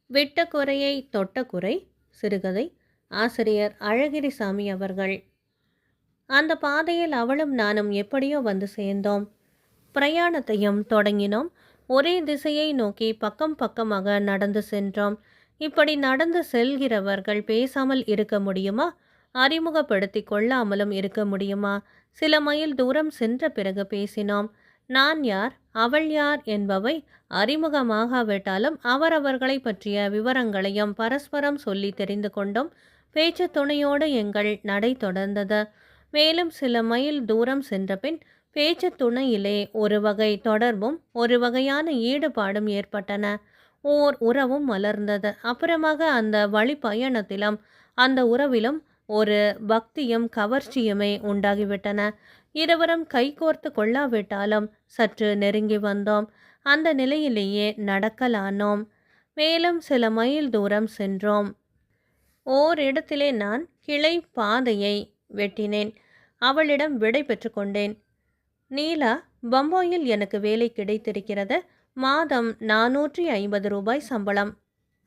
விட்ட குறையை தொட்ட குறை சிறுகதை. ஆசிரியர் அழகிரிசாமி அவர்கள். அந்த பாதையில் அவளும் நானும் எப்படியோ வந்து சேர்ந்தோம். பிரயாணத்தையும் தொடங்கினோம். ஒரே திசையை நோக்கி பக்கம் பக்கமாக நடந்து சென்றோம். இப்படி நடந்து செல்கிறவர்கள் பேசாமல் இருக்க முடியுமா? அறிமுகப்படுத்தி கொள்ளாமலும் இருக்க முடியுமா? சில மைல் தூரம் சென்ற பிறகு பேசினோம். நான் யார், அவள் யார் என்பவை அறிமுகமாகாவிட்டாலும் அவரவர்களை பற்றிய விவரங்களையும் பரஸ்பரம் சொல்லி தெரிந்து கொண்டோம். பேச்சு துணையோடு எங்கள் நடை தொடர்ந்தது. மேலும் சில மைல் தூரம் சென்ற பின் பேச்சு துணையிலே ஒரு வகை தொடர்பும் ஒரு வகையான ஈடுபாடும் ஏற்பட்டன. ஓர் உறவும் மலர்ந்தது. அப்புறமாக அந்த வழி பயணத்திலும் அந்த உறவிலும் ஒரு பக்தியும் கவர்ச்சியுமே உண்டாகிவிட்டன. இருவரும் கைகோர்த்து கொள்ளாவிட்டாலும் சற்று நெருங்கி வந்தோம். அந்த நிலையிலேயே நடக்கலானோம். மேலும் சில மைல் தூரம் சென்றோம். ஓரிடத்திலே நான் கிளை பாதையை வெட்டினேன். அவளிடம் விடை பெற்று கொண்டேன். நீலா, பம்பாயில் எனக்கு வேலை கிடைத்திருக்கிறது. மாதம் 450 ரூபாய் சம்பளம்.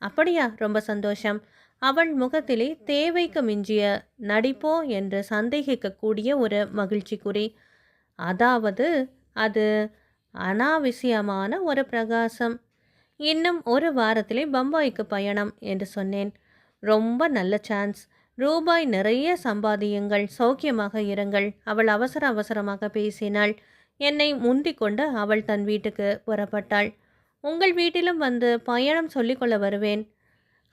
அப்படியா, ரொம்ப சந்தோஷம். அவள் முகத்திலே தேவைக்கு மிஞ்சிய நடிப்போ என்று சந்தேகிக்கக்கூடிய ஒரு மகிழ்ச்சி குறி. அதாவது அது அனாவசியமான ஒரு பிரகாசம். இன்னும் ஒரு வாரத்திலே பம்பாய்க்கு பயணம் என்று சொன்னேன். ரொம்ப நல்ல சான்ஸ். ரூபாய் நிறைய சம்பாதியுங்கள், சௌக்கியமாக இருங்கள். அவள் அவசர அவசரமாக பேசினாள். என்னை முந்திக் கொண்டு அவள் தன் வீட்டுக்கு புறப்பட்டாள். உங்கள் வீட்டிலும் வந்து பயணம் சொல்லிக்கொள்ள வருவேன்.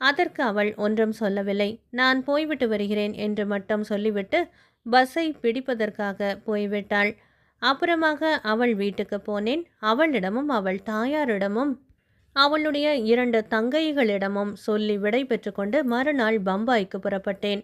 அதற்கு அவள் ஒன்றும் சொல்லவில்லை. நான் போய்விட்டு வருகிறேன் என்று மட்டும் சொல்லிவிட்டு பஸ்ஸை பிடிப்பதற்காக போய்விட்டாள். அப்புறமாக அவள் வீட்டுக்கு போனேன். அவளிடமும் அவள் தாயாரிடமும் அவளுடைய 2 தங்கைகளிடமும் சொல்லி விடை பெற்று கொண்டு மறுநாள் பம்பாய்க்கு புறப்பட்டேன்.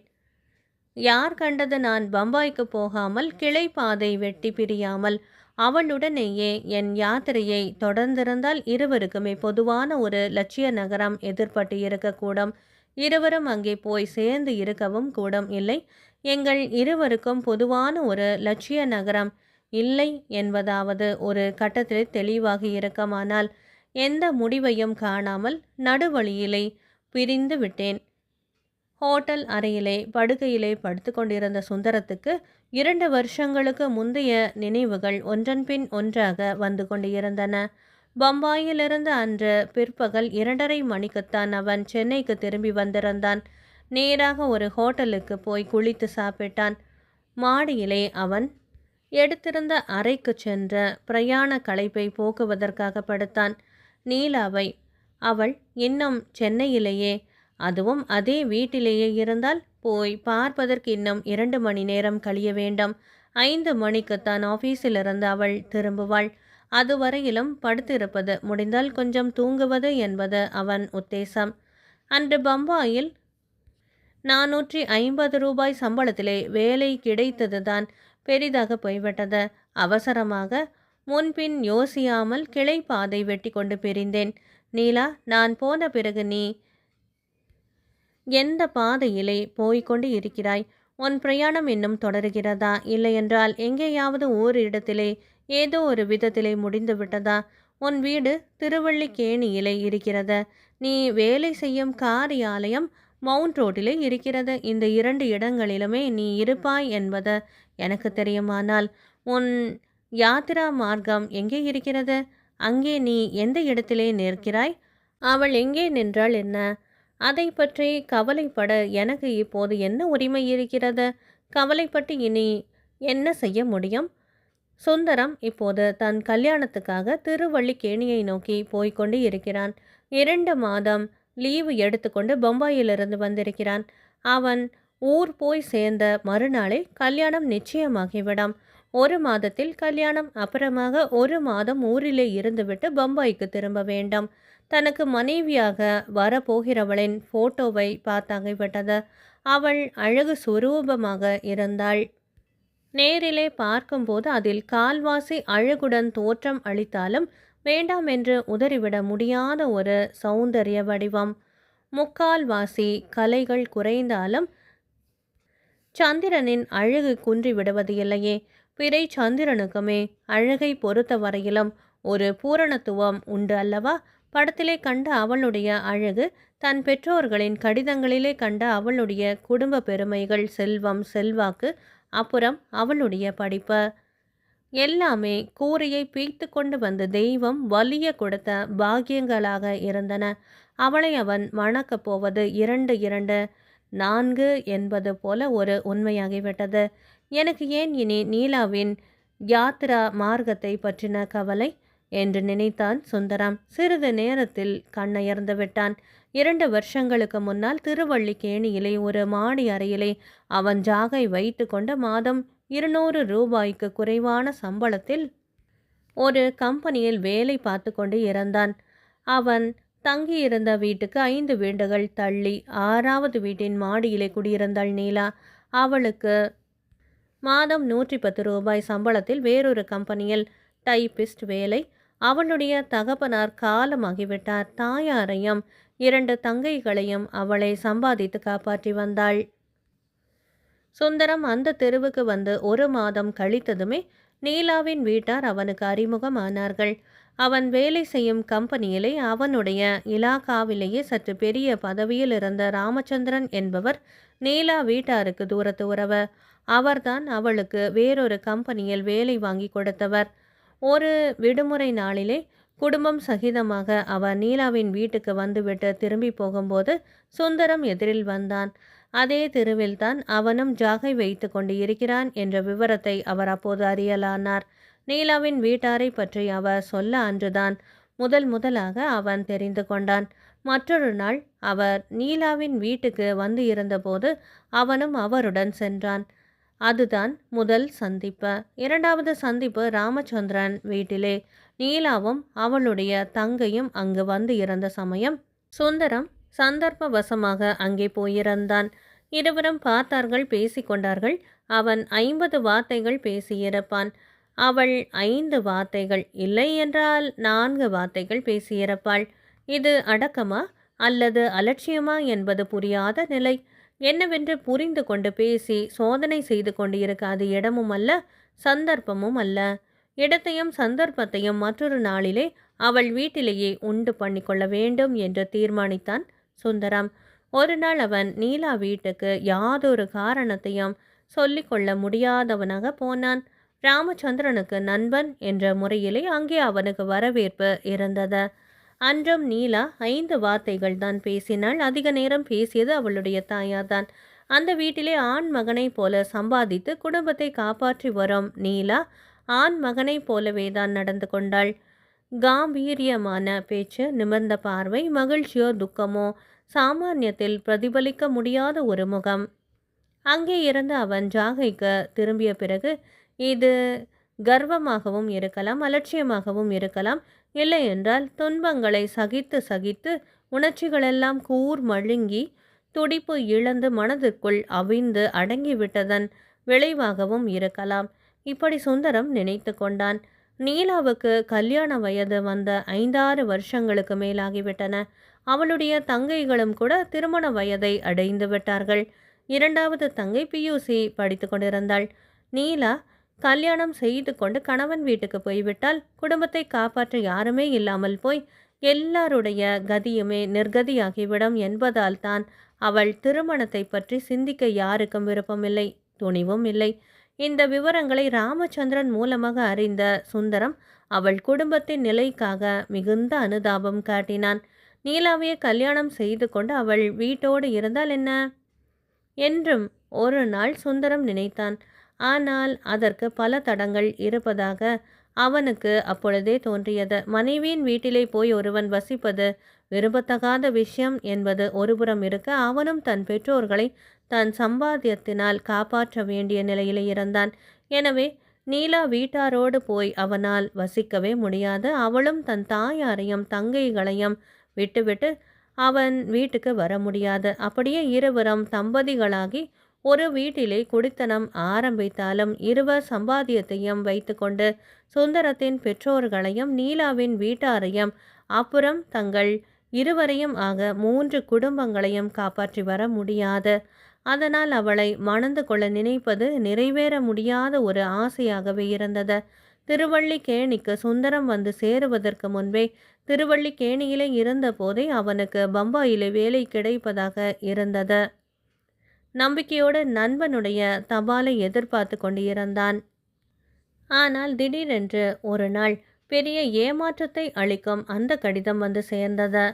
யார் கண்டது நான் பம்பாய்க்கு போகாமல் கிளை பாதை வெட்டி பிரியாமல் அவளுடனேயே என் யாத்திரையை தொடர்ந்திருந்தால் இருவருக்குமே பொதுவான ஒரு லட்சிய நகரம் எதிர்பட்டு இருக்கக்கூடும். இருவரும் அங்கே போய் சேர்ந்து இருக்கவும் கூடும். இல்லை, எங்கள் இருவருக்கும் பொதுவான ஒரு லட்சிய நகரம் இல்லை என்பதாவது ஒரு கட்டத்தில் தெளிவாகி இருக்குமானால் எந்த முடிவையும் காணாமல் நடுவழியிலே பிரிந்து விட்டேன். ஹோட்டல் அறையிலே படுக்கையிலே படுத்து கொண்டிருந்த சுந்தரத்துக்கு 2 வருஷங்களுக்கு முந்தைய நினைவுகள் ஒன்றன் பின் ஒன்றாக வந்து கொண்டிருந்தன. பம்பாயிலிருந்து அன்று பிற்பகல் 2:30 மணிக்குத்தான் அவன் சென்னைக்கு திரும்பி வந்திருந்தான். நேராக ஒரு ஹோட்டலுக்கு போய் குளித்து சாப்பிட்டான். மாடியிலே அவன் எடுத்திருந்த அறைக்கு சென்ற பிரயாண களைப்பை போக்குவதற்காக படுத்தான். நீலாவை அவள் இன்னும் சென்னையிலேயே, அதுவும் அதே வீட்டிலேயே இருந்தால் போய் பார்ப்பதற்கு இன்னும் 2 மணி நேரம் கழிய வேண்டும். 5 மணிக்குத்தான் ஆஃபீஸிலிருந்து அவள் திரும்புவாள். அதுவரையிலும் படுத்திருப்பது, முடிந்தால் கொஞ்சம் தூங்குவது என்பது அவன் உத்தேசம். அன்று பம்பாயில் 450 ரூபாய் சம்பளத்திலே வேலை கிடைத்ததுதான் பெரிதாக போய்விட்டது. அவசரமாக முன்பின் யோசியாமல் கிளை பாதை வெட்டி கொண்டு பிரிந்தேன். நீலா, நான் போன பிறகு நீ எந்த பாதையிலே போய்கொண்டு இருக்கிறாய்? உன் பிரயாணம் இன்னும் தொடருகிறதா? இல்லையென்றால் எங்கேயாவது ஓரிடத்திலே ஏதோ ஒரு விதத்திலே முடிந்து விட்டதா? உன் வீடு திருவல்லிக்கேணியிலே இருக்கிறது. நீ வேலை செய்யும் காரியாலயம் மவுண்ட் ரோட்டிலே இருக்கிறது. இந்த 2 இடங்களிலுமே நீ இருப்பாய் என்பது எனக்கு தெரியுமானால் உன் யாத்திரா மார்க்கம் எங்கே இருக்கிறது? அங்கே நீ எந்த இடத்திலே நிற்கிறாய்? அவள் எங்கே நின்றாள் என்ன? அதை பற்றி கவலைப்பட எனக்கு இப்போது என்ன உரிமை இருக்கிறது? கவலைப்பட்டு இனி என்ன செய்ய முடியும்? சுந்தரம் இப்போது தன் கல்யாணத்துக்காக திருவல்லிக்கேணியை நோக்கி போய்கொண்டு இருக்கிறான். 2 மாதம் லீவு எடுத்துக்கொண்டு பம்பாயிலிருந்து வந்திருக்கிறான். அவன் ஊர் போய் சேர்ந்த மறுநாளே கல்யாணம் நிச்சயமாகிவிடும். 1 மாதத்தில் கல்யாணம். அப்புறமாக 1 மாதம் ஊரிலே இருந்துவிட்டு பம்பாய்க்கு திரும்ப வேண்டும். தனக்கு மனைவியாக வரப்போகிறவளின் போட்டோவை பார்த்தாகிவிட்டது. அவள் அழகு சுரூபமாக இருந்தாள். நேரிலே பார்க்கும்போது அதில் கால்வாசி அழகுடன் தோற்றம் அளித்தாலும் வேண்டாம் என்று உதறிவிட முடியாத ஒரு சௌந்தரிய வடிவம். முக்கால்வாசி கலைகள் குறைந்தாலும் சந்திரனின் அழகு குன்றி விடுவது இல்லையே. பிறை சந்திரனுக்குமே அழகை பொறுத்த வரையிலும் ஒரு பூரணத்துவம் உண்டு அல்லவா? படத்திலே கண்ட அவளுடைய அழகு, தன் பெற்றோர்களின் கடிதங்களிலே கண்ட அவளுடைய குடும்ப பெருமைகள், செல்வம், செல்வாக்கு, அப்புறம் அவளுடைய படிப்பு, எல்லாமே கூரையை பீய்த்து கொண்டு வந்து தெய்வம் வலிய கொடுத்த பாக்கியங்களாக இருந்தன. அவளை அவன் மணக்கப் போவது 2 2 4 என்பது போல ஒரு உண்மையாகிவிட்டது. எனக்கு ஏன் இனி நீலாவின் யாத்ரா மார்க்கத்தை பற்றின கவலை என்று நினைத்தான் சுந்தரம். சிறிது நேரத்தில் கண்ணயர்ந்து விட்டான். 2 வருஷங்களுக்கு முன்னால் திருவல்லிக்கேணியிலே ஒரு மாடி அறையிலே அவன் ஜாகை வைத்து கொண்டு மாதம் 200 ரூபாய்க்கு குறைவான சம்பளத்தில் ஒரு கம்பெனியில் வேலை பார்த்து கொண்டு இருந்தான். அவன் தங்கியிருந்த வீட்டுக்கு 5 வீடுகள் தள்ளி 6வது வீட்டின் மாடியிலே குடியிருந்தாள் நீலா. அவளுக்கு மாதம் 110 ரூபாய் சம்பளத்தில் வேறொரு கம்பெனியில் டைப்பிஸ்ட் வேலை. அவளுடைய தகப்பனார் காலமாகிவிட்டார். தாயாரையும் 2 தங்கைகளையும் அவளை சம்பாதித்து காப்பாற்றி வந்தாள். சுந்தரம் அந்த தெருவுக்கு வந்து 1 மாதம் கழித்ததுமே நீலாவின் வீட்டார் அவனுக்கு அறிமுகமானார்கள். அவன் வேலை செய்யும் கம்பெனியிலே அவனுடைய இலாகாவிலேயே சற்று பெரிய பதவியில் இருந்த ராமச்சந்திரன் என்பவர் நீலா வீட்டாருக்கு தூரத்து உறவு. அவர்தான் அவளுக்கு வேறொரு கம்பெனியில் வேலை வாங்கி கொடுத்தவர். ஒரு விடுமுறை நாளிலே குடும்பம் சகிதமாக அவன் நீலாவின் வீட்டுக்கு வந்துவிட்டு திரும்பி போகும்போது சுந்தரம் எதிரில் வந்தான். அதே தெருவில்தான் அவனும் ஜாகை வைத்து கொண்டு இருக்கிறான் என்ற விவரத்தை அவர் அப்போது அறியலானார். நீலாவின் வீட்டாரை பற்றி அவர் சொல்ல அன்றுதான் முதலாக அவன் தெரிந்து கொண்டான். மற்றொரு நாள் அவர் நீலாவின் வீட்டுக்கு வந்து இருந்தபோது அவனும் அவருடன் சென்றான். அதுதான் முதல் சந்திப்பு. 2வது சந்திப்பு ராமச்சந்திரன் வீட்டிலே. நீலாவும் அவளுடைய தங்கையும் அங்கு வந்து இருந்த சமயம் சுந்தரம் சந்தர்ப்பவசமாக அங்கே போயிருந்தான். இருவரும் பார்த்தார்கள், பேசிக்கொண்டார்கள். அவன் 50 வார்த்தைகள் பேசியிருப்பான். அவள் 5 வார்த்தைகள், இல்லை என்றால் 4 வார்த்தைகள் பேசியிருப்பாள். இது அடக்கமா அல்லது அலட்சியமா என்பது புரியாத நிலை. என்னவென்று புரிந்து கொண்டு பேசி சோதனை செய்து கொண்டு இருக்க அது இடமும் அல்ல, சந்தர்ப்பமும் அல்ல. இடத்தையும் சந்தர்ப்பத்தையும் மற்றொரு நாளிலே அவள் வீட்டிலேயே உண்டு பண்ணிக்கொள்ள வேண்டும் என்று தீர்மானித்தான் சுந்தரம். ஒரு நாள் அவன் நீலா வீட்டுக்கு யாதொரு காரணத்தையும் சொல்லிக்கொள்ள முடியாதவனாக போனான். ராமச்சந்திரனுக்கு நண்பன் என்ற முறையிலே அங்கே அவனுக்கு வரவேற்பு இருந்தது. அன்றும் நீலா 5 வார்த்தைகள் தான் பேசினாள். அதிக நேரம் பேசியது அவளுடைய தாயார்தான். அந்த வீட்டிலே ஆண் மகனை போல சம்பாதித்து குடும்பத்தை காப்பாற்றி வரும் நீலா ஆண் மகனை போலவே தான் நடந்து கொண்டாள். காம்பீரியமான பேச்சு, நிமிர்ந்த பார்வை, மகிழ்ச்சியோ துக்கமோ சாமானியத்தில் பிரதிபலிக்க முடியாத ஒரு முகம். அங்கே இருந்து அவன் ஜாகைக்கு திரும்பிய பிறகு இது கர்வமாகவும் இருக்கலாம், அலட்சியமாகவும் இருக்கலாம், இல்லை என்றால் துன்பங்களை சகித்து சகித்து உணர்ச்சிகளெல்லாம் கூர் மழுங்கி துடிப்பு இழந்து மனதிற்குள் அவிழ்ந்து அடங்கிவிட்டதன் விளைவாகவும் இருக்கலாம். இப்படி சுந்தரம் நினைத்து கொண்டான். நீலாவுக்கு கல்யாண வயது வந்த 5-6 வருஷங்களுக்கு மேலாகிவிட்டன. அவளுடைய தங்கைகளும் கூட திருமண வயதை அடைந்து விட்டார்கள். 2வது தங்கை பியூசி படித்து கொண்டிருந்தாள். நீலா கல்யாணம் செய்து கொண்டு கணவன் வீட்டுக்கு போய்விட்டால் குடும்பத்தை காப்பாற்ற யாருமே இல்லாமல் போய் எல்லாருடைய கதியுமே நிர்கதியாகிவிடும் என்பதால் தான் அவள் திருமணத்தை பற்றி சிந்திக்க யாருக்கும் விருப்பமில்லை, துணிவும் இல்லை. இந்த விவரங்களை ராமச்சந்திரன் மூலமாக அறிந்த சுந்தரம் அவள் குடும்பத்தின் நிலைக்காக மிகுந்த அனுதாபம் காட்டினான். நீலாவையே கல்யாணம் செய்து கொண்டு அவள் வீட்டோடு இருந்தால் என்ன என்றும் ஒரு நாள் சுந்தரம் நினைத்தான். ஆனால் அதற்கு பல தடங்கள் இருப்பதாக அவனுக்கு அப்பொழுதே தோன்றியது. மனைவியின் வீட்டிலே போய் ஒருவன் வசிப்பது விரும்பத்தகாத விஷயம் என்பது ஒருபுறம் இருக்க, அவனும் தன் பெற்றோர்களை தன் சம்பாத்தியத்தினால் காப்பாற்ற வேண்டிய நிலையிலே இருந்தான். எனவே நீலா வீட்டாரோடு போய் அவனால் வசிக்கவே முடியாது. அவளும் தன் தாயாரையும் தங்கைகளையும் விட்டுவிட்டு அவன் வீட்டுக்கு வர முடியாது. அப்படியே இருவரும் தம்பதிகளாகி ஒரு வீட்டிலே குடித்தனம் ஆரம்பித்தாலும் இருவர் சம்பாத்தியத்தையும் வைத்து கொண்டு சுந்தரத்தின் பெற்றோர்களையும் நீலாவின் வீட்டாரையும் அப்புறம் தங்கள் இருவரையும் ஆக 3 குடும்பங்களையும் காப்பாற்றி வர முடியாது. அதனால் அவளை மணந்து கொள்ள நினைப்பது நிறைவேற முடியாத ஒரு ஆசையாகவே இருந்தது. திருவல்லிக்கேணிக்கு சுந்தரம் வந்து சேருவதற்கு முன்பே திருவல்லிக்கேணியிலே இருந்தபோதே அவனுக்கு பம்பாயிலே வேலை கிடைப்பதாக இருந்தது. நம்பிக்கையோடு நண்பனுடைய தபாலை எதிர்பார்த்து கொண்டு இருந்தான். ஆனால் திடீரென்று ஒரு நாள் பெரிய ஏமாற்றத்தை அளிக்கும் அந்த கடிதம் வந்து சேர்ந்தது.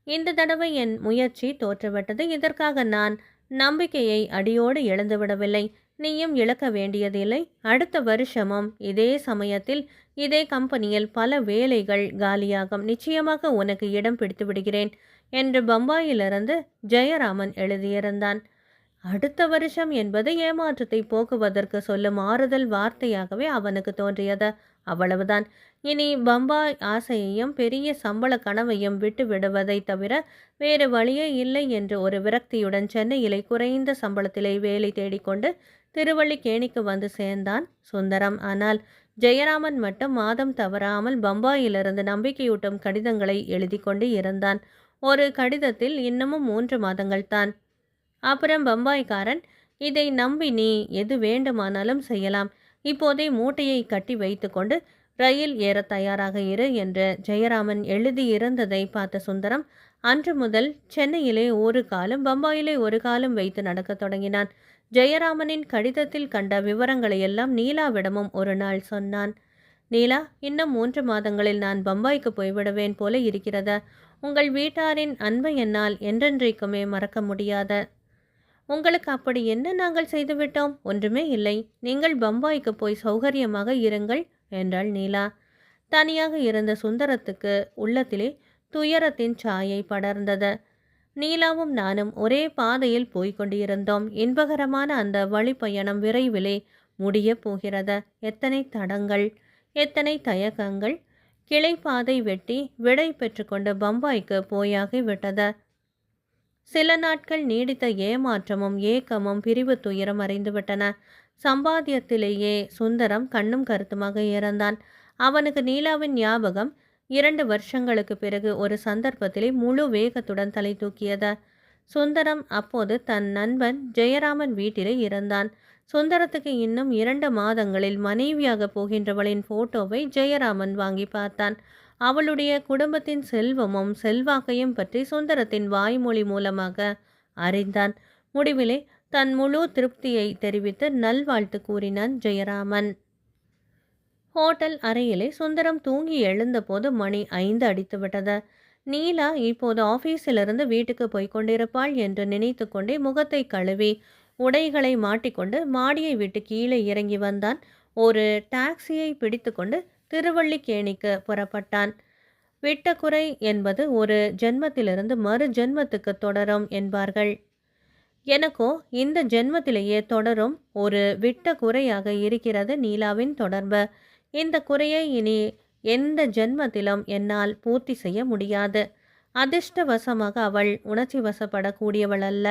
இந்த தடவை என் முயற்சி தோற்றுவிட்டது. இதற்காக நான் நம்பிக்கையை அடியோடு இழந்துவிடவில்லை. நீயும் இழக்க வேண்டியதில்லை. அடுத்த வருஷமும் இதே சமயத்தில் இதே கம்பெனியில் பல வேலைகள் காலியாகும். நிச்சயமாக உனக்கு இடம் பிடித்து விடுகிறேன் என்று பம்பாயிலிருந்து ஜெயராமன் எழுதியிருந்தான். அடுத்த வருஷம் என்பது ஏமாற்றத்தை போக்குவதற்கு சொல்லும் ஆறுதல் வார்த்தையாகவே அவனுக்கு தோன்றியது. அவ்வளவுதான். இனி பம்பாய் ஆசையையும் பெரிய சம்பள கனவையும் விட்டு விடுவதை தவிர வேறு வழியே இல்லை என்று ஒரு விரக்தியுடன் சென்னையிலே குறைந்த சம்பளத்திலே வேலை தேடிக்கொண்டு திருவல்லிக்கேணிக்கு வந்து சேர்ந்தான் சுந்தரம். ஆனால் ஜெயராமன் மட்டும் மாதம் தவறாமல் பம்பாயிலிருந்து நம்பிக்கையூட்டும் கடிதங்களை எழுதி கொண்டு இருந்தான். ஒரு கடிதத்தில் இன்னமும் 3 மாதங்கள் தான். அப்புறம் பம்பாய்க்காரன், இதை நம்பி நீ எது வேண்டுமானாலும் செய்யலாம். இப்போதே மூட்டையை கட்டி வைத்து கொண்டு ரயில் ஏற தயாராக இரு என்று ஜெயராமன் எழுதியிருந்ததை பார்த்த சுந்தரம் அன்று முதல் சென்னையிலே ஒரு காலம் பம்பாயிலே ஒரு காலம் வைத்து நடக்கத் தொடங்கினான். ஜெயராமனின் கடிதத்தில் கண்ட விவரங்களையெல்லாம் நீலாவிடமும் ஒரு நாள் சொன்னான். நீலா, இன்னும் 3 மாதங்களில் நான் பம்பாய்க்கு போய்விடுவேன் போல இருக்கிறது. உங்கள் வீட்டாரின் அன்பை என்னால் என்றென்றைக்குமே மறக்க முடியாது. உங்களுக்கு அப்படி என்ன நாங்கள் செய்துவிட்டோம்? ஒன்றுமே இல்லை. நீங்கள் பம்பாய்க்கு போய் சௌகரியமாக இருங்கள் என்றாள் நீலா. தனியாக இருந்த சுந்தரத்துக்கு உள்ளத்திலே துயரத்தின் சாயை படர்ந்தது. நீலாவும் நானும் ஒரே பாதையில் போய்கொண்டிருந்தோம். இன்பகரமான அந்த வழிப்பயணம் விரைவிலே முடிய போகிறது. எத்தனை தடங்கள், எத்தனை தயக்கங்கள். கிளைப்பாதை வெட்டி விடை பெற்று கொண்டு பம்பாய்க்கு போயாகிவிட்டது. சில நாட்கள் நீடித்த ஏமாற்றமும் ஏக்கமும் பிரிவு துயரம் அறிந்துவிட்டன. சம்பாத்தியத்திலேயே சுந்தரம் கண்ணும் கருத்துமாக இருந்தான். அவனுக்கு நீலாவின் ஞாபகம் 2 வருஷங்களுக்கு பிறகு ஒரு சந்தர்ப்பத்திலே முழு வேகத்துடன் தலை தூக்கியது. சுந்தரம் அப்போது தன் நண்பன் ஜெயராமன் வீட்டிலே இருந்தான். சுந்தரத்துக்கு இன்னும் 2 மாதங்களில் மனைவியாக போகின்றவளின் போட்டோவை ஜெயராமன் வாங்கி பார்த்தான். அவளுடைய குடும்பத்தின் செல்வமும் செல்வாக்கையும் பற்றி சுந்தரத்தின் வாய்மொழி மூலமாக அறிந்தான். முடிவிலே தன் முழு திருப்தியை தெரிவித்து நல்வாழ்த்து கூறினான் ஜெயராமன். ஹோட்டல் அறையிலே சுந்தரம் தூங்கி எழுந்தபோது மணி 5 அடித்துவிட்டது. நீலா இப்போது ஆஃபீஸிலிருந்து வீட்டுக்கு போய்கொண்டிருப்பாள் என்று நினைத்து கொண்டே முகத்தை கழுவி உடைகளை மாட்டிக்கொண்டு மாடியை விட்டு கீழே இறங்கி வந்தான். ஒரு டாக்ஸியை பிடித்து கொண்டு திருவல்லிக்கேணிக்கு புறப்பட்டான். விட்ட குறை என்பது ஒரு ஜென்மத்திலிருந்து மறு ஜென்மத்துக்கு தொடரும் என்பார்கள். எனக்கோ இந்த ஜென்மத்திலேயே தொடரும் ஒரு விட்ட குறையாக இருக்கிறது நீலாவின் தொடர்பு. இந்த குறையை இனி எந்த ஜென்மத்திலும் என்னால் பூர்த்தி செய்ய முடியாது. அதிர்ஷ்டவசமாக அவள் உணர்ச்சி வசப்படக்கூடியவள் அல்ல.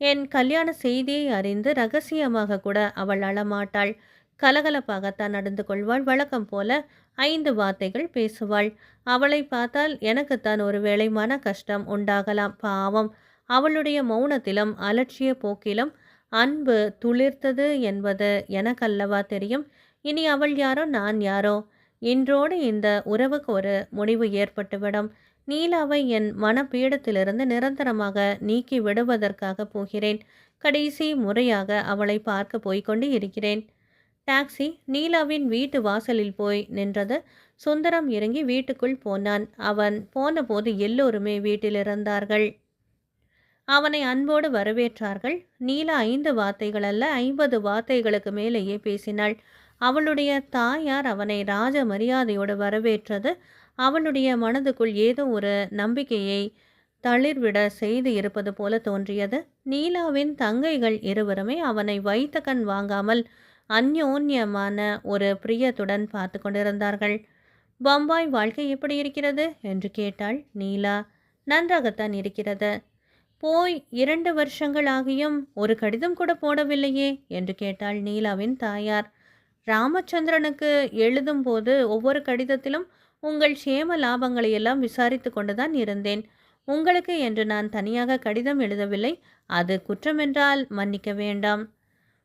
என் கல்யாண செய்தியை அறிந்து ரகசியமாக கூட அவள் அழமாட்டாள். கலகலப்பாகத்தான் நடந்து கொள்வாள். வழக்கம் போல 5 வார்த்தைகள் பேசுவாள். அவளை பார்த்தால் எனக்குத்தான் ஒருவேளை மன கஷ்டம் உண்டாகலாம். பாவம், அவளுடைய மௌனத்திலும் அலட்சிய போக்கிலும் அன்பு துளிர்த்தது என்பது எனக்கல்லவா தெரியும். இனி அவள் யாரோ நான் யாரோ. இன்றோடு இந்த உறவுக்கு ஒரு முடிவு ஏற்பட்டுவிடும். நீலாவை என் மனப்பீடத்திலிருந்து நிரந்தரமாக நீக்கி விடுவதற்காக போகிறேன். கடைசி முறையாக அவளை பார்க்க போய்கொண்டு இருக்கிறேன். டாக்ஸி நீலாவின் வீட்டு வாசலில் போய் நின்றது. சுந்தரம் இறங்கி வீட்டுக்குள் போனான். அவன் போனபோது எல்லோருமே வீட்டில் இருந்தார்கள். அவனை அன்போடு வரவேற்றார்கள். நீலா 5 வார்த்தைகள் அல்ல 50 வார்த்தைகளுக்கு மேலேயே பேசினாள். அவளுடைய தாயார் அவனை ராஜ மரியாதையோடு வரவேற்றது அவளுடைய மனதுக்குள் ஏதோ ஒரு நம்பிக்கையை தளிர்விட செய்து இருப்பது போல தோன்றியது. நீலாவின் தங்கைகள் இருவருமே அவனை வைத்த கண் வாங்காமல் அந்யோன்யமான ஒரு பிரியத்துடன் பார்த்து கொண்டிருந்தார்கள். பம்பாய் வாழ்க்கை எப்படி இருக்கிறது என்று கேட்டாள் நீலா. நன்றாகத்தான் இருக்கிறது. போய் 2 வருஷங்கள் ஆகியும் ஒரு கடிதம் கூட போடவில்லையே என்று கேட்டாள் நீலாவின் தாயார். ராமச்சந்திரனுக்கு எழுதும் போது ஒவ்வொரு கடிதத்திலும் உங்கள் சேம லாபங்களை எல்லாம் விசாரித்து கொண்டுதான் இருந்தேன். உங்களுக்கு என்று நான் தனியாக கடிதம் எழுதவில்லை. அது குற்றமென்றால் மன்னிக்க வேண்டாம்.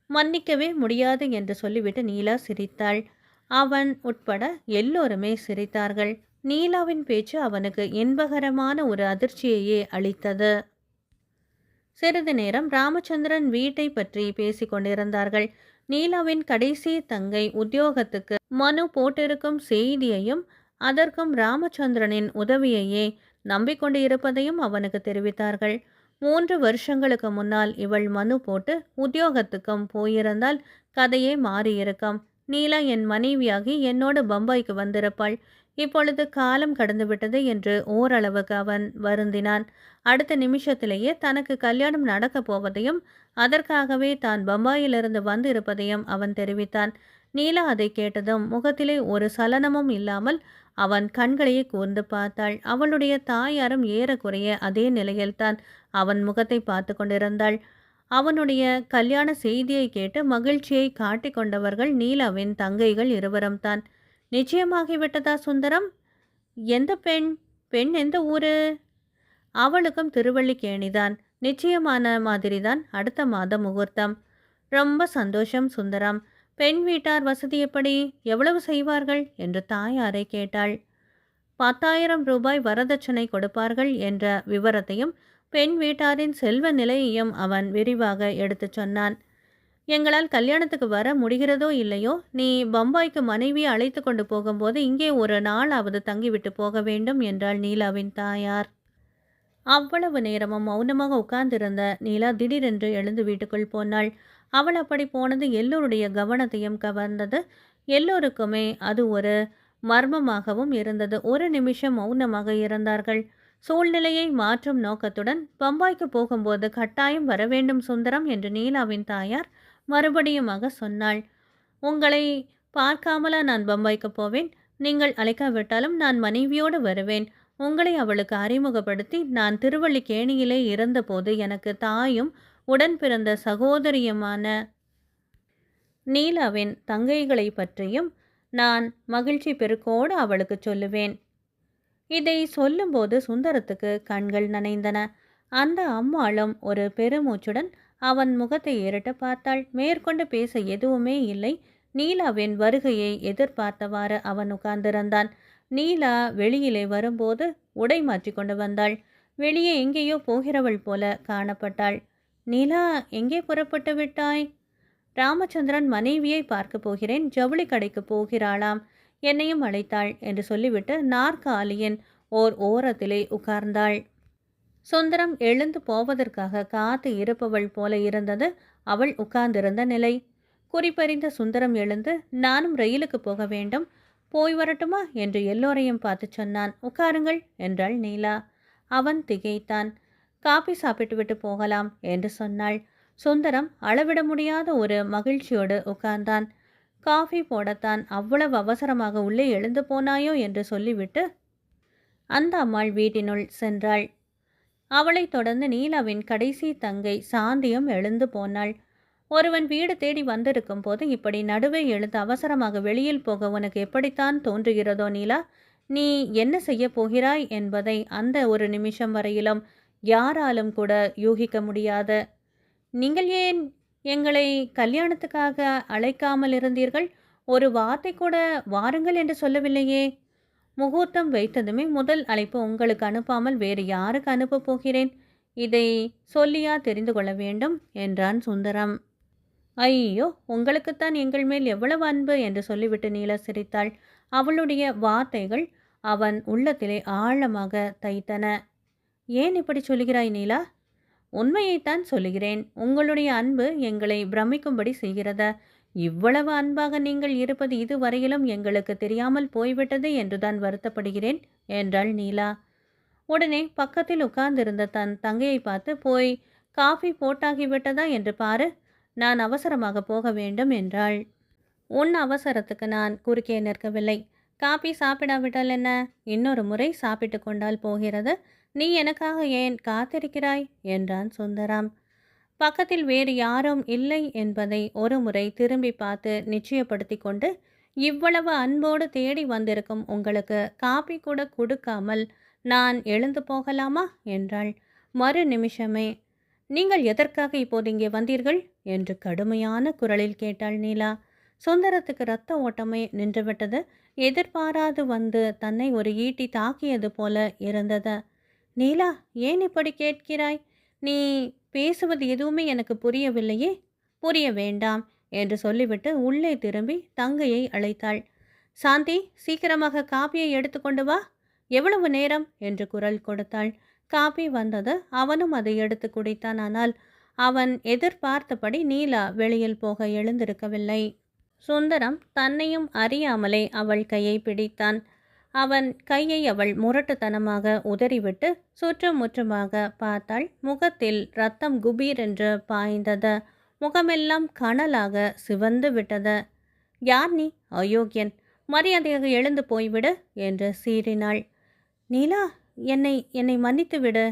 மன்னிக்கவே முடியாது என்று சொல்லிவிட்டு நீலா சிரித்தாள். அவன் உட்பட எல்லோருமே சிரித்தார்கள். நீலாவின் பேச்சு அவனுக்கு இன்பகரமான ஒரு அதிர்ச்சியையே அளித்தது. சிறிது நேரம் ராமச்சந்திரன் வீட்டை பற்றி பேசிக் கொண்டிருந்தார்கள். நீலாவின் கடைசி தங்கை உத்தியோகத்துக்கு மனு போட்டிருக்கும் செய்தியையும் அதற்கும் ராமச்சந்திரனின் உதவியையே நம்பிக்கொண்டு இருப்பதையும் அவனுக்கு தெரிவித்தார்கள். 3 வருஷங்களுக்கு முன்னால் இவள் மனு போட்டு உத்தியோகத்துக்கும் போயிருந்தால் கதையே மாறியிருக்கும். நீலா என் மனைவியாகி என்னோடு பம்பாய்க்கு வந்திருப்பாள். இப்பொழுது காலம் கடந்துவிட்டது என்று ஓரளவுக்கு அவன் வருந்தினான். அடுத்த நிமிஷத்திலேயே தனக்கு கல்யாணம் நடக்கப் போவதையும் அதற்காகவே தான் பம்பாயிலிருந்து வந்திருப்பதையும் அவன் தெரிவித்தான். நீலா அதை கேட்டதும் முகத்திலே ஒரு சலனமும் இல்லாமல் அவன் கண்களையே கூர்ந்து பார்த்தாள். அவளுடைய தாயாரும் ஏறக்குறைய அதே நிலையில்தான் அவன் முகத்தை பார்த்து கொண்டிருந்தாள். அவனுடைய கல்யாண செய்தியை கேட்டு மகிழ்ச்சியை காட்டிக் கொண்டவர்கள் நீலாவின் தங்கைகள் இருவரும் தான். நிச்சயமாகிவிட்டதா சுந்தரம்? எந்த பெண்? பெண் எந்த ஊரு? அவளுக்கும் திருவல்லிக்கேணிதான். நிச்சயமான மாதிரிதான். அடுத்த மாதம் முகூர்த்தம். ரொம்ப சந்தோஷம் சுந்தரம். பெண் வீட்டார் வசதி எப்படி? எவ்வளவு செய்வார்கள் என்று தாயாரை கேட்டாள். 10,000 ரூபாய் வரதட்சணை கொடுப்பார்கள் என்ற விவரத்தையும் பெண் வீட்டாரின் செல்வ நிலையையும் அவன் விரிவாக எடுத்துச் சொன்னான். எங்களால் கல்யாணத்துக்கு வர முடிகிறதோ இல்லையோ, நீ பம்பாய்க்கு மனைவியை அழைத்து கொண்டு போகும்போது இங்கே ஒரு நாளாவது தங்கிவிட்டு போக வேண்டும் என்றாள் நீலாவின் தாயார். அவ்வளவு நேரமும் மௌனமாக உட்கார்ந்திருந்த நீலா திடீரென்று எழுந்து வீட்டுக்குள் போனாள். அவள் அப்படி போனது எல்லோருடைய கவனத்தையும் கவர்ந்தது. எல்லோருக்குமே அது ஒரு மர்மமாகவும் இருந்தது. ஒரு நிமிஷம் மௌனமாக இருந்தார்கள். சூழ்நிலையை மாற்றும் நோக்கத்துடன் பம்பாய்க்கு போகும்போது கட்டாயம் வர வேண்டும் சுந்தரம் என்று நீலாவின் தாயார் மறுபடியுமாக சொன்னாள். உங்களை பார்க்காமலா நான் பம்பாய்க்கு போவேன்? நீங்கள் அழைக்காவிட்டாலும் நான் மனைவியோடு வருவேன். உங்களை அவளுக்கு அறிமுகப்படுத்தி நான் திருவல்லிக்கேணியிலே இருந்தபோது எனக்கு தாயும் உடன் பிறந்த சகோதரியுமான நீலாவின் தங்கைகளை பற்றியும் நான் மகிழ்ச்சி பெருக்கோடு அவளுக்கு சொல்லுவேன். இதை சொல்லும்போது சுந்தரத்துக்கு கண்கள் நனைந்தன. அந்த அம்மாளும் ஒரு பெருமூச்சுடன் அவன் முகத்தை இரட்ட பார்த்தாள். மேற்கொண்டு பேச எதுவுமே இல்லை. நீலாவின் வருகையை எதிர்பார்த்தவாறு அவன் உட்கார்ந்திருந்தான். நீலா வெளியிலே வரும்போது உடை மாற்றி கொண்டு வந்தாள். வெளியே எங்கேயோ போகிறவள் போல காணப்பட்டாள். நீலா, எங்கே புறப்பட்டு விட்டாய்? ராமச்சந்திரன் மனைவியை பார்க்க போகிறேன், ஜவுளி கடைக்கு போகிறாளாம், என்னையும் அழைத்தாள் என்று சொல்லிவிட்டு நாற்காலியின் ஓர் ஓரத்திலே உட்கார்ந்தாள். சுந்தரம் எழுந்து போவதற்காக காத்து இருப்பவள் போல இருந்தது அவள் உட்கார்ந்திருந்த நிலை. குறிப்பறிந்த சுந்தரம் எழுந்து, நானும் ரயிலுக்கு போக வேண்டும், போய் வரட்டுமா என்று எல்லோரையும் பார்த்து சொன்னான். உட்காருங்கள் என்றாள் நீலா. அவன் திகைத்தான். காபி சாப்பிட்டுவிட்டு போகலாம் என்று சொன்னாள். சுந்தரம் அளவிட முடியாத ஒரு மகிழ்ச்சியோடு உட்கார்ந்தான். காஃபி போடத்தான் அவ்வளவு அவசரமாக உள்ளே எழுந்து போனாயோ என்று சொல்லிவிட்டு அந்த அம்மாள் வீட்டினுள் சென்றாள். அவளை தொடர்ந்து நீலாவின் கடைசி தங்கை சாந்தியும் எழுந்து போனாள். ஒருவன் வீடு தேடி வந்திருக்கும் போது இப்படி நடுவே எழுந்து அவசரமாக வெளியில் போக உனக்கு எப்படித்தான் தோன்றுகிறதோ நீலா? நீ என்ன செய்ய போகிறாய் என்பதை அந்த ஒரு நிமிஷம் வரையிலும் யாராலும் கூட யூகிக்க முடியாது. நீங்கள் ஏன் எங்களை கல்யாணத்துக்காக அழைக்காமல் இருந்தீர்கள்? ஒரு வார்த்தை கூட வாருங்கள் என்று சொல்லவில்லையே. முகூர்த்தம் வைத்ததுமே முதல் அழைப்பு உங்களுக்கு அனுப்பாமல் வேறு யாருக்கு அனுப்பப் போகிறேன்? இதை சொல்லியா தெரிந்து கொள்ள வேண்டும் என்றான் சுந்தரம். ஐயோ, உங்களுக்குத்தான் எங்கள் மேல் எவ்வளவு அன்பு என்று சொல்லிவிட்டு நீலா சிரித்தாள். அவளுடைய வார்த்தைகள் அவன் உள்ளத்திலே ஆழமாக தைத்தன. ஏன் இப்படி சொல்லுகிறாய் நீலா? உண்மையைத்தான் சொல்லுகிறேன். உங்களுடைய அன்பு எங்களை பிரமிக்கும்படி செய்கிறது. இவ்வளவு அன்பாக நீங்கள் இருப்பது இதுவரையிலும் எங்களுக்கு தெரியாமல் போய்விட்டது என்றுதான் வருத்தப்படுகிறேன் என்றாள் நீலா. உடனே பக்கத்தில் உட்கார்ந்திருந்த தன் தங்கையை பார்த்து, போய் காஃபி போட்டாகிவிட்டதா என்று பாரு, நான் அவசரமாக போக வேண்டும் என்றாள். உன் அவசரத்துக்கு நான் குறுக்கே நிற்கவில்லை. காபி சாப்பிடாவிட்டால் என்ன, இன்னொரு முறை சாப்பிட்டு கொண்டால் போகிறது. நீ எனக்காக ஏன் காத்திருக்கிறாய் என்றான் சுந்தரம். பக்கத்தில் வேறு யாரும் இல்லை என்பதை ஒரு முறை திரும்பி பார்த்து நிச்சயப்படுத்தி கொண்டு, இவ்வளவு அன்போடு தேடி வந்திருக்கும் உங்களுக்கு காபி கூட கொடுக்காமல் நான் எழுந்து போகலாமா என்றாள். மறு நிமிஷமே, நீங்கள் எதற்காக இப்போது இங்கே வந்தீர்கள் என்று கடுமையான குரலில் கேட்டாள் நீலா. சுந்தரத்துக்கு இரத்த ஓட்டமே நின்றுவிட்டது. எதிர்பாராது வந்து தன்னை ஒரு ஈட்டி தாக்கியது போல இருந்தது. நீலா, ஏன் இப்படி கேட்கிறாய்? நீ பேசுவது எதுவுமே எனக்கு புரியவில்லையே. புரிய வேண்டாம் என்று சொல்லிவிட்டு உள்ளே திரும்பி தங்கையை அழைத்தாள். சாந்தி, சீக்கிரமாக காப்பியை எடுத்துக்கொண்டு வா. எவ்வளவு நேரம் என்று குரல் கொடுத்தாள். காப்பி வந்தது. அவனும் அதை எடுத்து குடித்தான். ஆனால் அவன் எதிர்பார்த்தபடி நீலா வெளியில் போக எழுந்திருக்கவில்லை. சுந்தரம் தன்னையும் அறியாமலே அவள் கையை பிடித்தான். அவன் கையை அவள் முரட்டுத்தனமாக உதறிவிட்டு சுற்றும் முற்றுமாக பார்த்தாள். முகத்தில் ரத்தம் குபீர் என்று பாய்ந்தது. முகமெல்லாம் கனலாக சிவந்து விட்டது. யார் நீ? அயோக்கியன்! மரியாதையாக எழுந்து போய்விடு என்று சீறினாள். நீலா, என்னை என்னை மன்னித்து விடு.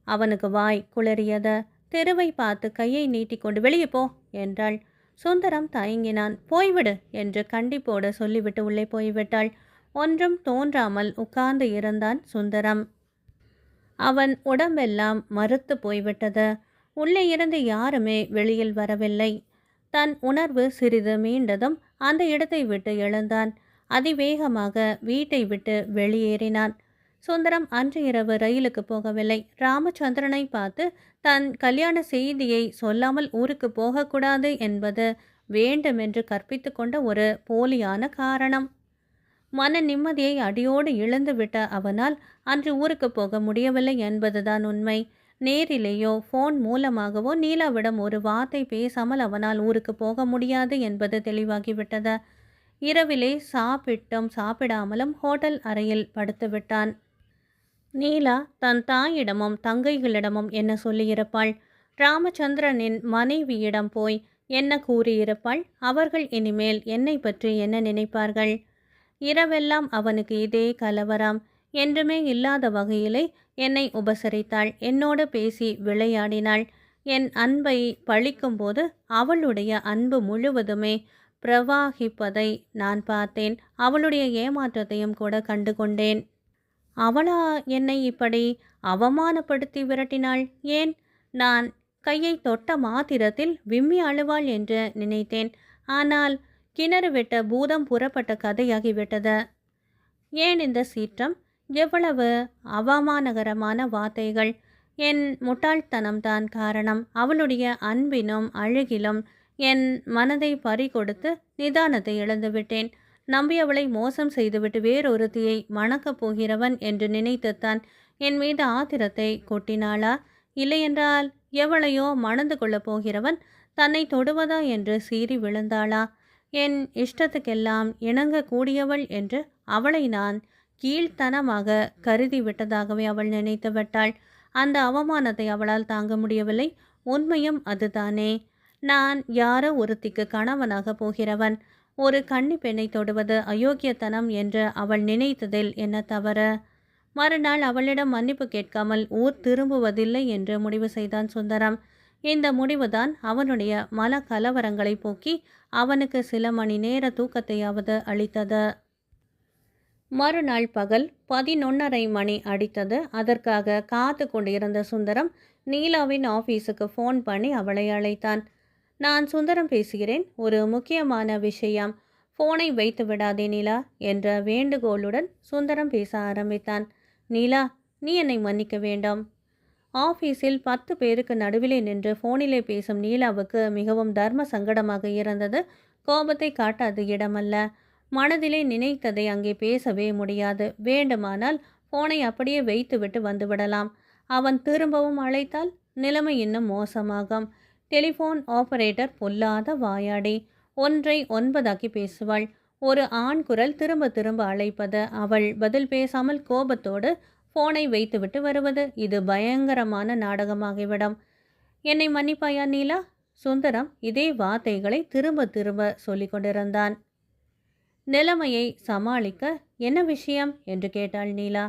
அவனுக்கு வாய் குளறியது. தெருவை பார்த்து கையை நீட்டிக்கொண்டு வெளியே போ என்றாள். சுந்தரம் தயங்கினான். போய்விடு என்று கண்டிப்போடு சொல்லிவிட்டு உள்ளே போய்விட்டாள். ஒன்றும் தோன்றாமல் உட்கார்ந்து இருந்தான் சுந்தரம். அவன் உடம்பெல்லாம் மறுத்து போய்விட்டது. உள்ளே இருந்து யாருமே வெளியில் வரவில்லை. தன் உணர்வு சிறிது மீண்டதும் அந்த இடத்தை விட்டு எழுந்தான். அதிவேகமாக வீட்டை விட்டு வெளியேறினான். சுந்தரம் அன்று இரவு ரயிலுக்கு போகவில்லை. ராமச்சந்திரனை பார்த்து தன் கல்யாண செய்தியை சொல்லாமல் ஊருக்கு போகக்கூடாது என்பது வேண்டுமென்று கற்பித்து கொண்ட ஒரு போலியான காரணம். மன நிம்மதியை அடியோடு இழந்துவிட்ட அவனால் அன்று ஊருக்கு போக முடியவில்லை என்பதுதான் உண்மை. நேரிலேயோ ஃபோன் மூலமாகவோ நீலாவிடம் ஒரு வார்த்தை பேசாமல் அவனால் ஊருக்கு போக முடியாது என்பது தெளிவாகிவிட்டது. இரவிலே சாப்பிட்டும் சாப்பிடாமலும் ஹோட்டல் அறையில் படுத்துவிட்டான். நீலா தன் தாயிடமும் தங்கைகளிடமும் என்ன சொல்லியிருப்பாள்? ராமச்சந்திரனின் மனைவியிடம் போய் என்ன கூறியிருப்பாள்? அவர்கள் இனிமேல் என்னை பற்றி என்ன நினைப்பார்கள்? இரவெல்லாம் அவனுக்கு இதே கலவரம். என்றுமே இல்லாத வகையிலே என்னை உபசரித்தாள். என்னோடு பேசி விளையாடினாள். என் அன்பை பழிக்கும்போது அவளுடைய அன்பு முழுவதுமே பிரவாகிப்பதை நான் பார்த்தேன். அவளுடைய ஏமாற்றத்தையும் கூட கண்டு கொண்டேன். அவளா என்னை இப்படி அவமானப்படுத்தி விரட்டினாள்? ஏன்? நான் கையை தொட்ட மாத்திரத்தில் விம்மி அழுவாள் என்று நினைத்தேன். ஆனால் கிணறு வெட்ட பூதம் புறப்பட்ட கதையாகிவிட்டது. ஏன் இந்த சீற்றம்? எவ்வளவு அவமானகரமான வார்த்தைகள்! என் முட்டாள்தனம்தான் காரணம். அவளுடைய அன்பிலும் அழகிலும் என் மனதை பறிகொடுத்து நிதானத்தை இழந்துவிட்டேன். நம்பியவளை மோசம் செய்துவிட்டு வேறொருத்தியை மணக்கப் போகிறவன் என்று நினைத்துத்தான் என் மீது ஆத்திரத்தை கொட்டினாளா? இல்லையென்றால் எவளையோ மணந்து கொள்ளப் போகிறவன் தன்னை தொடுவதா என்று சீறி விழுந்தாளா? என் இஷ்டத்துக்கெல்லாம் இணங்கக்கூடியவள் என்று அவளை நான் கீழ்த்தனமாக கருதி விட்டதாகவே அவள் நினைத்து விட்டாள். அந்த அவமானத்தை அவளால் தாங்க முடியவில்லை. உண்மையும் அதுதானே. நான் யாரோ ஒருத்திக்கு கணவனாக போகிறவன். ஒரு கன்னி பெண்ணை தொடுவது அயோக்கியத்தனம் என்று அவள் நினைத்ததில் என்ன தவறு? மறுநாள் அவளிடம் மன்னிப்பு கேட்காமல் ஊர் திரும்புவதில்லை என்று முடிவு செய்தான் சுந்தரம். இந்த முடிவுதான் அவனுடைய மன கலவரங்களை போக்கி அவனுக்கு சில மணி நேர தூக்கத்தையாவது அளித்தது. மறுநாள் பகல் 11:30 மணி அடித்தது. அதற்காக காத்து கொண்டிருந்த சுந்தரம் நீலாவின் ஆஃபீஸுக்கு ஃபோன் பண்ணி அவளை அழைத்தான். நான் சுந்தரம் பேசுகிறேன். ஒரு முக்கியமான விஷயம். ஃபோனை வைத்து விடாதே நீலா என்ற வேண்டுகோளுடன் சுந்தரம் பேச ஆரம்பித்தான். நீலா, நீ என்னை மன்னிக்க வேண்டாம். ஆஃபீஸில் 10 பேருக்கு நடுவிலே நின்று ஃபோனிலே பேசும் நீலாவுக்கு மிகவும் தர்ம சங்கடமாக இருந்தது. கோபத்தை காட்டாத இடமல்ல. மனதிலே நினைத்ததை அங்கே பேசவே முடியாது. வேண்டுமானால் ஃபோனை அப்படியே வைத்துவிட்டு வந்துவிடலாம். அவன் திரும்பவும் அழைத்தால் நிலைமை இன்னும் மோசமாகும். டெலிஃபோன் ஆபரேட்டர் பொல்லாத வாயாடி. 1ஐ 9ஆக்கி பேசுவாள். ஒரு ஆண் குரல் திரும்ப திரும்ப அழைப்பது. அவள் பதில் பேசாமல் கோபத்தோடு ஃபோனை வைத்துவிட்டு வருவது. இது பயங்கரமான நாடகமாகிவிடும். என்னை மன்னிப்பாயா நீலா? சுந்தரம் இதே வார்த்தைகளை திரும்ப திரும்ப சொல்லி கொண்டிருந்தான். நிலைமையை சமாளிக்க என்ன விஷயம் என்று கேட்டாள் நீலா.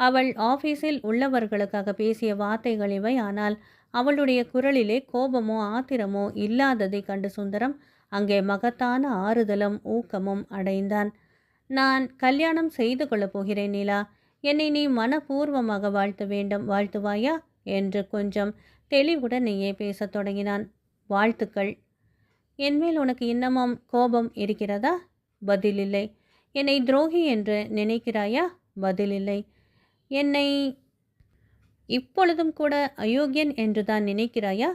அவள் ஆஃபீஸில் உள்ளவர்களுக்காக பேசிய வார்த்தைகள் இவை. ஆனால் அவளுடைய குரலிலே கோபமோ ஆத்திரமோ இல்லாததை கண்டு சுந்தரம் அங்கே மகத்தான ஆறுதலும் ஊக்கமும் அடைந்தான். நான் கல்யாணம் செய்து கொள்ளப் போகிறேன் நீலா. என்னை நீ மனப்பூர்வமாக வாழ்த்த வேண்டும். வாழ்த்துவாயா என்று கொஞ்சம் தெளிவுடன் நீயே பேசத் தொடங்கினான். வாழ்த்துக்கள். என்மேல் உனக்கு இன்னமும் கோபம் இருக்கிறதா? பதிலில்லை. என்னை துரோகி என்று நினைக்கிறாயா? பதிலில்லை. என்னை இப்பொழுதும் கூட அயோக்கியன் என்றுதான் நினைக்கிறாயா?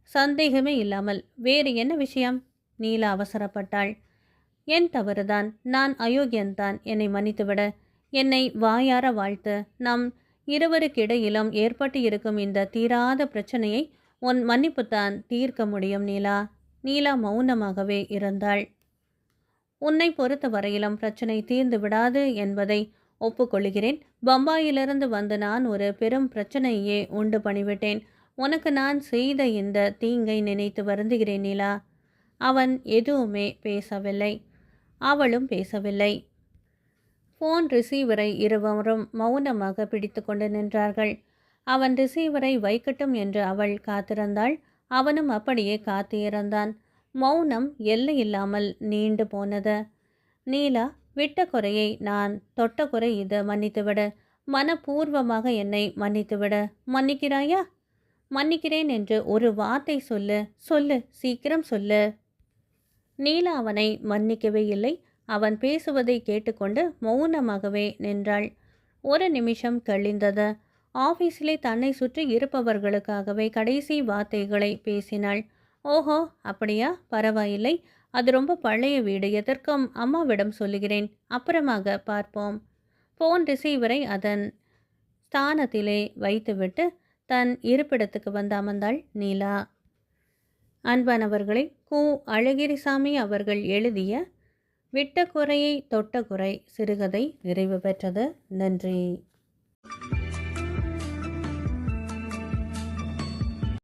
சந்தேகமே இல்லாமல். வேறு என்ன விஷயம்? நீலா அவசரப்பட்டாள். என் தவறுதான். நான் அயோக்கியன்தான். என்னை மன்னித்துவிட. என்னை வாயார வாழ்த்து. நம் இருவருக்கிடையிலும் ஏற்பட்டு இருக்கும் இந்த தீராத பிரச்சனையை உன் மன்னிப்புத்தான் தீர்க்க முடியும் நீலா. நீலா மௌனமாகவே இருந்தாள். உன்னை பொறுத்த வரையிலும் பிரச்சனை தீர்ந்து விடாது என்பதை ஒப்புக்கொள்கிறேன். பம்பாயிலிருந்து வந்து நான் ஒரு பெரும் பிரச்சனையே உண்டு பண்ணிவிட்டேன். உனக்கு நான் செய்த இந்த தீங்கை நினைத்து வருந்துகிறேன் நீலா. அவன் எதுவுமே பேசவில்லை. அவளும் பேசவில்லை. ஃபோன் ரிசீவரை இருவரும் மௌனமாக பிடித்து கொண்டு நின்றார்கள். அவன் ரிசீவரை வைக்கட்டும் என்று அவள் காத்திருந்தாள். அவனும் அப்படியே காத்து இருந்தான். மௌனம் எல்லையில்லாமல் நீண்டு போனது. நீலா, விட்ட குறையை நான் தொட்ட குறை இது. மன்னித்துவிடு. மனப்பூர்வமாக என்னை மன்னித்துவிடு. மன்னிக்கிறாயா? மன்னிக்கிறேன் என்று ஒரு வார்த்தை சொல்லு. சொல்லு, சீக்கிரம் சொல்லு. நீலா அவனை மன்னிக்கவே இல்லை. அவன் பேசுவதை கேட்டுக்கொண்டு மௌனமாகவே நின்றாள். ஒரு நிமிஷம் கழிந்தது. ஆபீஸிலே தன்னை சுற்றி இருப்பவர்களுக்காகவே கடைசி வார்த்தைகளை பேசினாள். ஓஹோ, அப்படியா? பரவாயில்லை. அது ரொம்ப பழைய வீடு. எதற்கும் அம்மாவிடம் சொல்லுகிறேன். அப்புறமாக பார்ப்போம். ஃபோன் ரிசீவரை அதன் ஸ்தானத்திலே வைத்துவிட்டு தன் இருப்பிடத்துக்கு வந்து அமர்ந்தாள் நீலா. அன்பானவர்களே, கு. அழகிரிசாமி அவர்கள் எழுதிய விட்ட குறையை தொட்ட குறை சிறுகதை நிறைவு பெற்றது. நன்றி.